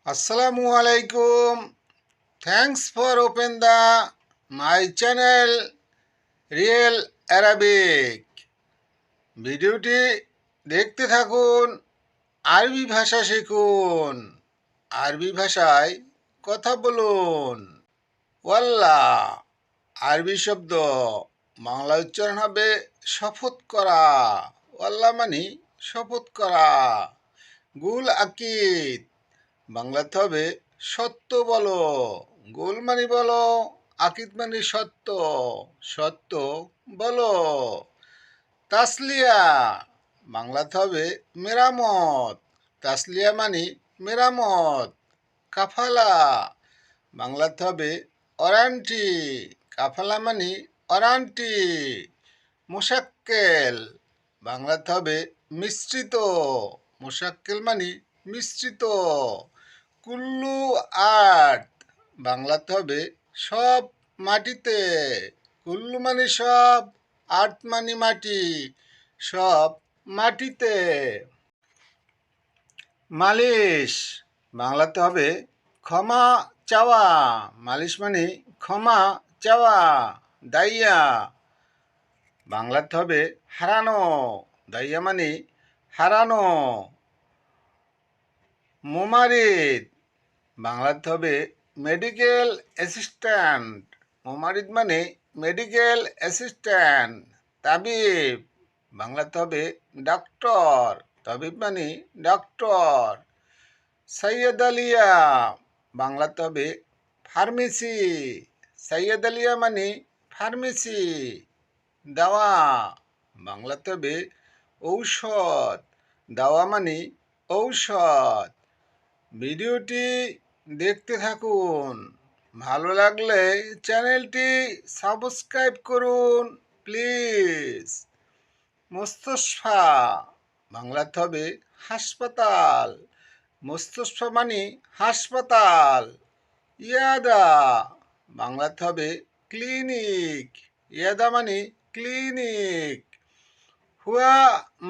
Assalamu alaikum. Thanks for open the my channel Reyel Arabic. ভিডিওটি দেখতে থাকুন, আরবি ভাষা শিখুন, আরবি ভাষায় কথা বলুন। ওয়াল্লাহ আরবি শব্দ, বাংলা উচ্চারণ হবে শপথ করা। ওয়াল্লাহ মানে শপথ করা। গুল আকিদ, বাংলাতে হবে সত্য বলো। গোল মানে বলো, আকিদ মানে সত্য, সত্য বলো। তাসলিয়া, বাংলাতে হবে মেরামত। তাসলিয়া মানে মেরামত। কাফালা, বাংলাতে হবে ওয়ারান্টি। কাফালা মানে ওয়ারান্টি। মোশাক্কেল, বাংলাতে হবে মিশ্রিত। মোশাক্কেল মানে মিশ্রিত। কুল্লু আর্থ, বাংলাতে হবে সব মাটিতে। কুল্লু মানে সব, আর্থ মানে মাটি, সব মাটিতে। মালিশ, বাংলাতে হবে ক্ষমা চাওয়া। মালিশ মানে ক্ষমা চাওয়া। দাইয়া, বাংলাতে হবে হারানো। দাইয়া মানে হারানো। মোমারিদ, বাংলাতে হবে মেডিকেল অ্যাসিস্ট্যান্ট। মোমারিদ মানে মেডিকেল অ্যাসিস্ট্যান্ট। তাবিব, বাংলাতে হবে ডাক্তার। তাবিব মানে ডাক্তার। সৈয়দ আলিয়া, বাংলাতে হবে ফার্মেসি। সৈয়দ আলিয়া মানে ফার্মেসি। দাওয়া, বাংলাতে হবে ঔষধ। দাওয়া মানে ঔষধ। ভিডিওটি দেখতে থাকুন, ভালো লাগলে চ্যানেলটি সাবস্ক্রাইব করুন প্লিজ। মুস্তশফা, বাংলাতে হবে হাসপাতাল। মুস্তশফা মানে হাসপাতাল। ইয়াদা, বাংলাতে হবে ক্লিনিক। ইয়াদা মানে ক্লিনিক। হুয়া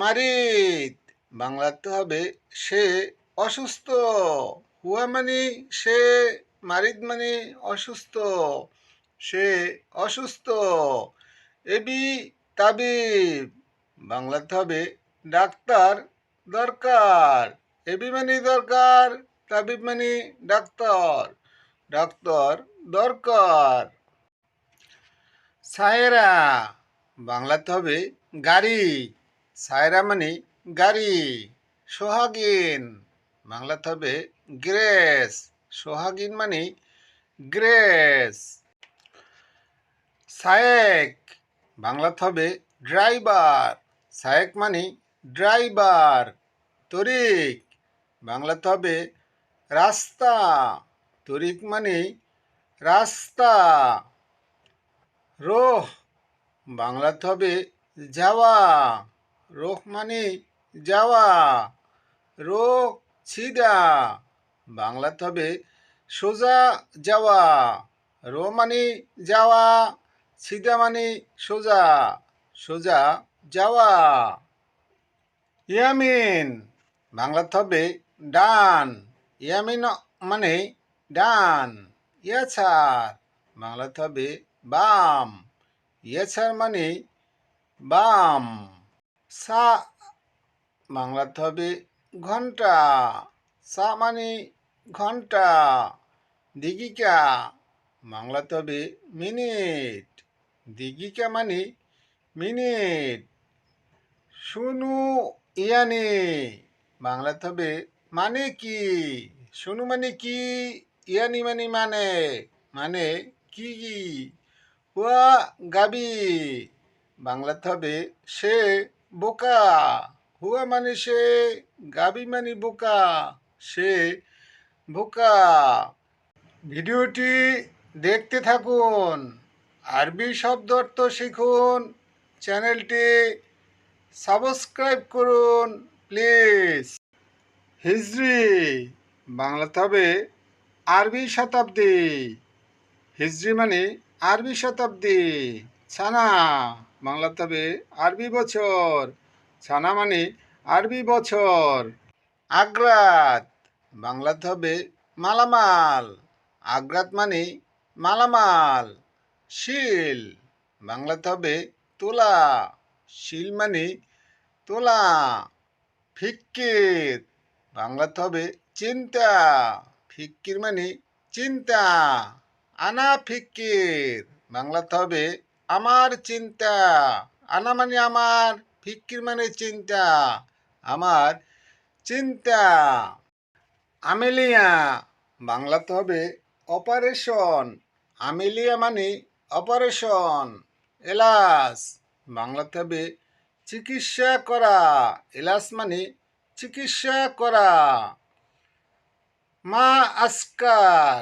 মারিদ, বাংলাতে হবে সে অসুস্থ। হুয়া মানে সে, মারিদ মানে অসুস্থ, সে অসুস্থ। এবি তাবিব, বাংলাতে হবে ডাক্তার দরকার। এবি মানে দরকার, তাবিব মানে ডাক্তার, ডাক্তার দরকার। সায়রা, বাংলাতে হবে গাড়ি। সায়রা মানে গাড়ি। সোহাগিন, বাংলাতে হবে গ্রেস। সোহাগিন মানে গ্রেস। সায়েক, বাংলাতে হবে ড্রাইভার। সায়েক মানে ড্রাইভার। তরিক, বাংলাতে হবে রাস্তা। তরিক মানে রাস্তা। রোহ, বাংলাতে হবে যাওয়া। রোহ মানে যাওয়া। রোহ সিধা, বাংলাতে হবে সোজা যাওয়া। রো মানে যাওয়া, সিধা মানে সোজা, সোজা যাওয়া। ইয়ামিন, বাংলাতে হবে ডান। ইয়ামিন মানে ডান। ইয়াছার, বাংলাতে হবে বাম। ইয়াছার মানে বাম। সা, বাংলাতে হবে ঘন্টা। সা মানে ঘন্টা। দিগিকা, বাংলাতে হবে মিনিট। দিগিকা মানে মিনিট। শুনু ইয়ানি, বাংলাতে হবে মানে কি। শুনু মানে কি, ইয়ানি মানে মানে, মানে কি। হুয়া গাবি, বাংলাতে হবে সে বোকা। হুয়া মানে সে, গাবি মানে বোকা, সে বোকা। ভিডিওটি দেখতে থাকুন, আরবি শব্দ অর্থ শিখুন, চ্যানেলটি সাবস্ক্রাইব করুন প্লিজ। হিজরি, বাংলাতে হবে আরবি শতাব্দী। হিজরি মানে আরবি শতাব্দী। ছানা, বাংলাতে হবে আরবি বছর। ছানা মানে আরবি বছর। আগ্রাত, বাংলাতে হবে মালামাল। আগ্রাত মানে মালামাল। শিল বাংলাতে হবে তোলা। শিল মানে তোলা। ফিক্কির বাংলাতে হবে চিন্তা। ফিক্কির মানে চিন্তা। আনা ফিক্কির বাংলাতে হবে আমার চিন্তা। আনা মানে আমার, ফিক্কির মানে চিন্তা, আমার চিন্তা। আমেলিয়া বাংলাতে হবে অপারেশন। আমেলিয়া মানে অপারেশন। এলাচ বাংলাতে হবে চিকিৎসা করা। এলাচ মানে চিকিৎসা করা। মা আস্কার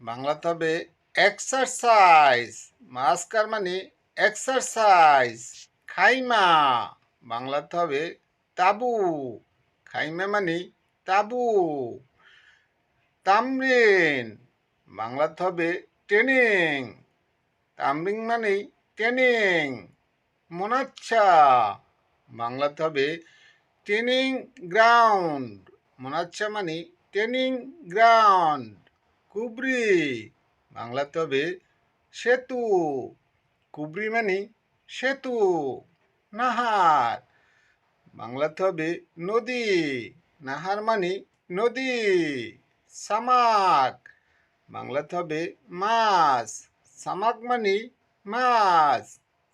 বাংলাতে হবে এক্সারসাইজ। মা আস্কার মানে এক্সারসাইজ। খাইমা বাংলাতে হবে তাবু। খাইমা মানে তাবু। তামরিন বাংলাতে হবে ট্রেনিং। তামরিন মানে ট্রেনিং। মোনাচ্ছা বাংলাতে হবে ট্রেনিং গ্রাউন্ড। মোনাচ্ছা মানে ট্রেনিং গ্রাউন্ড। কুবরি বাংলাতে হবে সেতু। কুবরি মানে সেতু। নাহার বাংলাতে হবে নদী। নাহার মানে নদী। সামাক বাংলাতে হবে মাছ। সামাক মানে মাছ।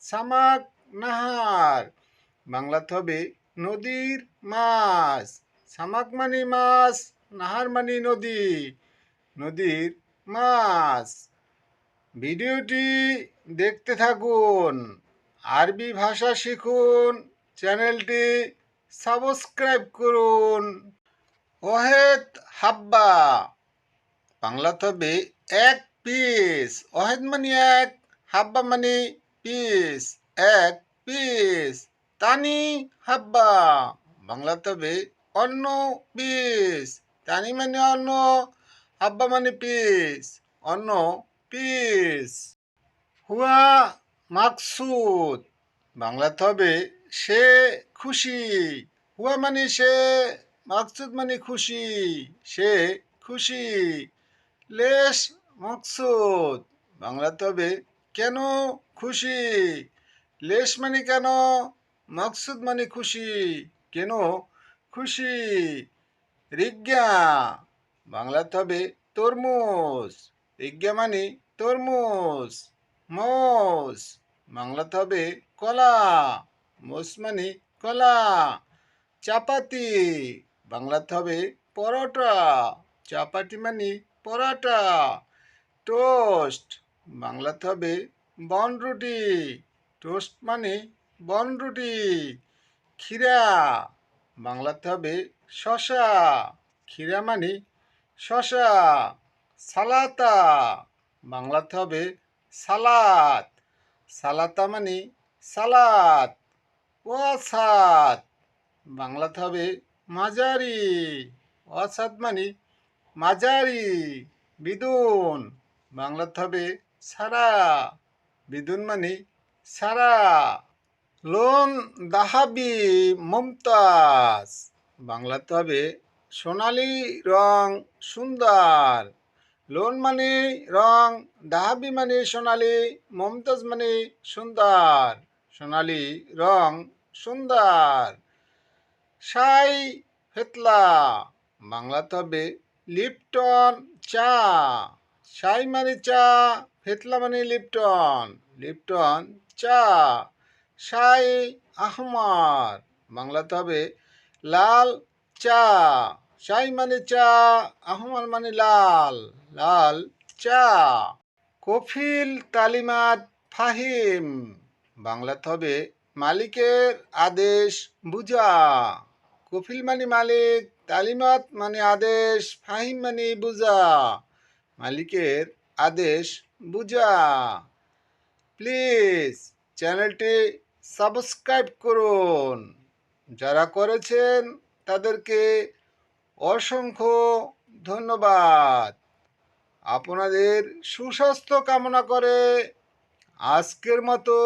সামাক নাহার বাংলাতে হবে নদীর মাছ। সামাক মানে মাছ, নাহার মানে নদী, নদীর মাছ। ভিডিওটি দেখতে থাকুন, আরবি ভাষা শিখুন, চ্যানেলটি সাবস্ক্রাইব করুন। ওহেদ হাব্বা বাংলাতে হবে এক পিস। ওহেদ মানে এক, হাব্বা মানে পিস, এক পিস। তানি হাব্বা বাংলাতে হবে অন্য পিস। তানি মানে অন্য, হাব্বা মানে পিস, অন্য পিস। হুয়া মাকসুদ বাংলাতে হবে সে খুশি। হুয়া মানে সে, মাকসুদ মানে খুশি, সে খুশি। লেশ মকসুদ বাংলাতে হবে কেন খুশি। লেশ মানে কেন, মকসুদ মানে খুশি, কেন খুশি। রিজ্ঞা বাংলাতে হবে তরমুজ। রিজ্ঞা মানে তরমুজ। মোষ বাংলাতে হবে কলা। মোষ মানে কলা। চাপাতি বাংলাতে হবে পরোটা। চাপাতি মানে পরোটা। টোস্ট বাংলাতে হবে বনরুটি। টোস্ট মানে বনরুটি। ক্ষীরা বাংলাতে হবে শশা। ক্ষীরা মানে শশা। সালাতা বাংলাতে হবে সালাদ। সালাতা মানে সালাদ। ওয়াসাদ বাংলাতে হবে মাঝারি। ওয়াসাদ মানে মাঝারি। বিদুন বাংলাতে হবে সারা। বিদুন মানে সারা। লোন দাহাবি মুমতাজ বাংলাতে হবে সোনালি রং সুন্দর। লোন মানে রং, দাহাবি মানে সোনালি, মুমতাজ মানে সুন্দর। সোনালি রং সুন্দর। শাই ফেতলা বাংলাতে হবে লিপটন চা। শাই মানে চা, ফেতলা মানে লিপটন, লিপটন চা। শাই আহমার বাংলাতে হবে লাল চা। শাই মানে চা, আহমার মানে লাল, লাল চা। কফিল তালিমাত ফাহিম বাংলাতে হবে মালিকের আদেশ বুঝা। কফিল মানে মালিক, তালিমাত মানে আদেশ, ফাহিম মানে বুঝা, মালিকের আদেশ বুঝা। প্লিজ চ্যানেলটি সাবস্ক্রাইব করুন। যারা করেছেন তাদেরকে অসংখ্য ধন্যবাদ। আপনাদের সুস্বাস্থ্য কামনা করে আজকের মতো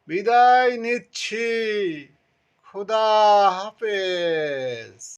বিদায় নিচ্ছি। খোদা হাফেজ।